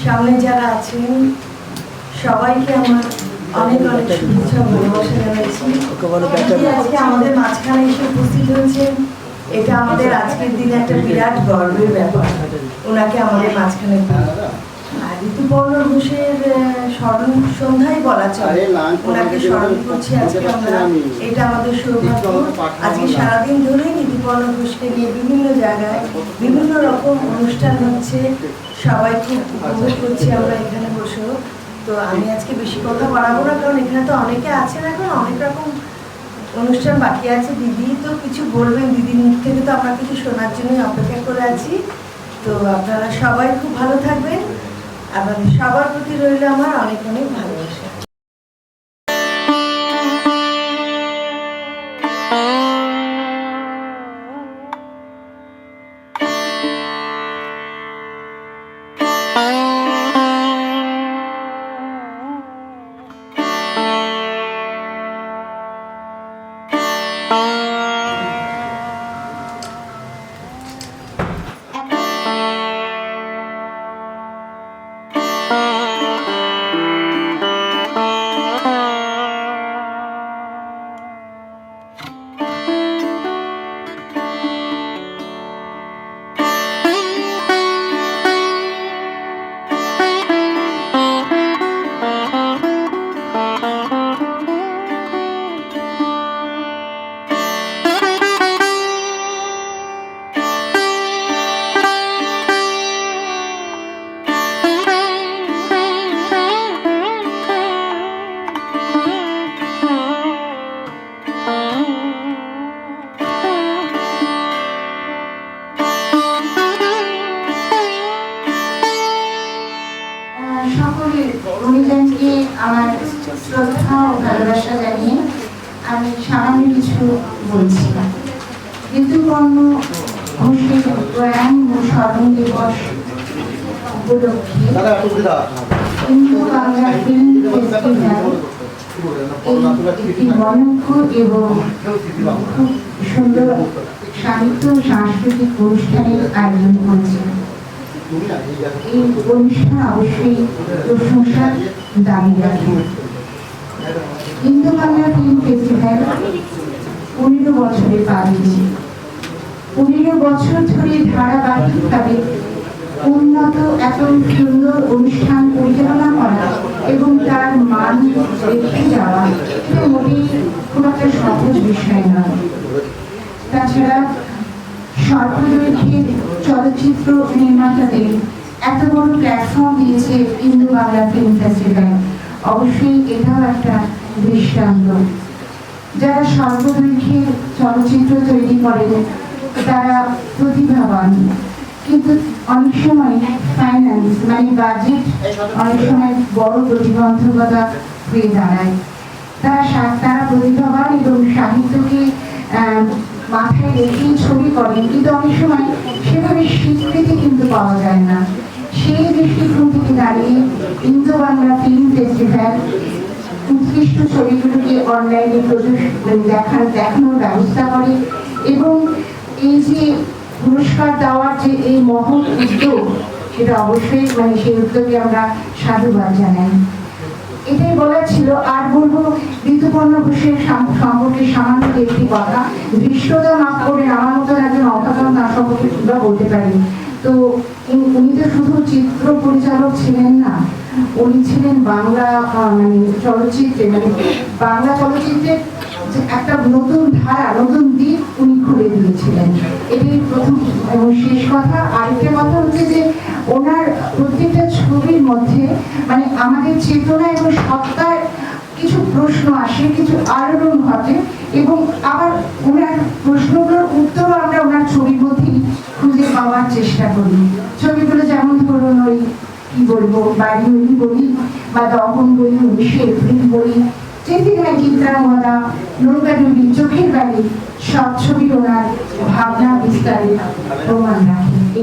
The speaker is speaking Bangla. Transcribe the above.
সামনে যারা আছেন সবাইকে আমার অনেক অনেক শুভেচ্ছা ভালোবাসা জানাচ্ছি। আজকে আমাদের মাঝখানে এসে উপস্থিত হয়েছেন, এটা আমাদের আজকের দিনে একটা বিরাট গর্বের ব্যাপার ওনাকে আমাদের মাঝখানে পেয়ে। আর ঋতুপর্ণ ঘোষের স্মরণ সন্ধ্যায় বলা চলে, ওনাকে স্মরণ করছি আজকে আমরা, এটা আমাদের সৌভাগ্য। আজকে সারাদিন ধরেই ঋতুপর্ণ ঘোষকে নিয়ে বিভিন্ন জায়গায় বিভিন্ন রকম অনুষ্ঠান হচ্ছে, সবাই খুব উপভোগ করছি আমরা এখানে বসেও। তো আমি আজকে বেশি কথা বাড়াবো না, কারণ এখানে তো অনেকে আছেন, এখন অনেক রকম অনুষ্ঠান বাকি আছে। দিদি তো কিছু বলবেন, দিদির মুখ থেকে তো আমরা কিছু শোনার জন্যই অপেক্ষা করে আছি। তো আপনারা সবাই খুব ভালো থাকবেন, আপনাদের সবার প্রতি রইল আমার অনেক অনেক ভালোবাসা। সকলে গুণীজনকে আমার শ্রদ্ধা ও ভালোবাসা জানিয়ে আমি সামান্য কিছু বলছি। ঋতুপর্ণ ঘোষের প্রয়াণ ও স্মরণ দিবস উপলক্ষে হিন্দু বাংলা ফিল্ম ফেস্টিভ্যাল একটি মনোজ্ঞ এবং খুব সুন্দর সাহিত্য ও সাংস্কৃতিক অনুষ্ঠানের আয়োজন করেছে। এই অনুষ্ঠান অবশ্যই প্রশংসার দাবি রাখে। হিন্দু বাংলা ফিল্ম ফেস্টিভ্যাল 15 বছরে পা দিয়েছে। 15 বছর ধরে ধারাবাহিকভাবে উন্নত এত সুন্দর অনুষ্ঠান পরিচালনা করা এবং তার মান রেখে যাওয়া এটা মোটেই খুব একটা সহজ বিষয় নয়। তাছাড়া স্বল্পদৈর্ঘ্যের চলচ্চিত্র নির্মাতাদের এত বড় প্ল্যাটফর্ম দিয়েছে হিন্দু বাংলা ফিল্ম ফেস্টিভ্যাল, অবশ্যই এটাও একটা দৃষ্টান্ত। যারা স্বল্পদৈর্ঘ্যের চলচ্চিত্র তৈরি করেন তারা প্রতিভাবান, কিন্তু অনেক সময় ফাইন্যান্স মানে বাজেট অনেক সময় বড় প্রতিবন্ধকতা হয়ে দাঁড়ায়। তারা প্রতিভাবান এবং সাহিত্যকে মাথায় রেখেই ছবি করেন, কিন্তু অনেক সময় সেভাবে স্বীকৃতি কিন্তু পাওয়া যায় না। সেই দৃষ্টিকোণ থেকে দাঁড়িয়ে হিন্দু বাংলা ফিল্ম ফেস্টিভ্যাল উৎকৃষ্ট ছবিগুলোকে অনলাইনে দেখানোর ব্যবস্থা করে এবং এই যে পুরস্কার দেওয়ার যে এই মহৎ উদ্যোগ, সেটা অবশ্যই সেই উদ্যোগে আমরা সাধুবাদ জানাই। এটাই বলার ছিল। আর বলবো ঋতুপর্ণ ঘোষের সম্পর্কে সামান্য একটি কথা, দৃষ্টতা মাফ করে আমার মতন একজন অসাধারণ তার সম্পর্কে আমরা বলতে পারি। তো উনি তো শুধু চিত্র পরিচালক ছিলেন না, উনি ছিলেন বাংলা চলচ্চিত্রে বাংলা চলচ্চিত্রের একটা নতুন ধারা, নতুন দিক উনি খুলে দিয়েছিলেন। এটাই প্রথম এবং শেষ কথা। আরেকটা কথা হচ্ছে যে ওনার প্রত্যেকটা ছবির মধ্যে আমাদের চেতনা এবং সত্তার কিছু প্রশ্ন আসে, কিছু আলোড়ন ঘটে এবং আবার ওনার প্রশ্নগুলোর উত্তরও আমরা ওনার ছবির মধ্যেই খুঁজে পাওয়ার চেষ্টা করি। ছবিগুলো যেমন ধরুন ওই কি বলবো, বাড়ি বলি বা দহন বলি, 19 এপ্রিল বলি, চেতিনা চিত্রাঙ্গদা, নৌকাডুবি, চোখের বাড়ি, সব ছবি ওনার ভাবনা বিস্তারে প্রমাণ রাখে।